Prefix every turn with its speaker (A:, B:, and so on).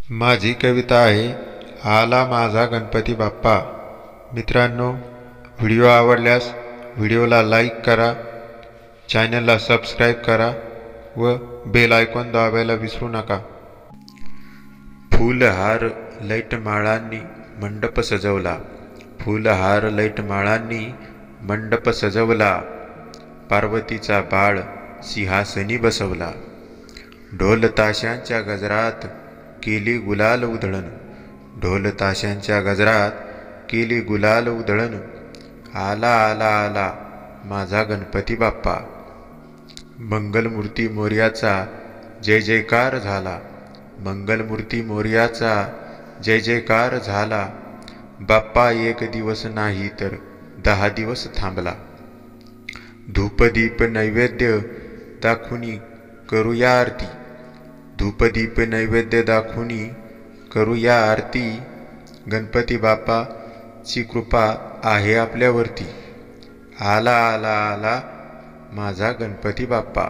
A: माझी कविता आहे आला माझा गणपती बाप्पा. मित्रांनो, व्हिडिओ आवडल्यास व्हिडिओला लाईक करा, चॅनलला सबस्क्राईब करा व बेल आयकॉन दाबायला विसरू नका. फूलहार लाईट माळांनी मंडप सजवला, फूलहार लाईट माळांनी मंडप सजवला. पार्वतीचा बाळ सिंहासनी बसवला, ढोल ताशांच्या गजरात केली गुलाल उधळण, ढोल ताशांच्या गजरात केली गुलाल उधळण. आला आला आला माझा गणपती बाप्पा. मंगलमूर्ती मोरयाचा जय जयकार झाला, मंगलमूर्ती मोरयाचा जय जयकार झाला. बाप्पा एक दिवस नाही तर 10 दिवस थांबला. धूपदीप नैवेद्य दाखवूनी करूया आरती, धूपदीप नैवेद्य दाखवूनी करूया आरती. गणपती बाप्पाची कृपा आहे आपल्यावरती. आला आला आला माझा गणपती बाप्पा.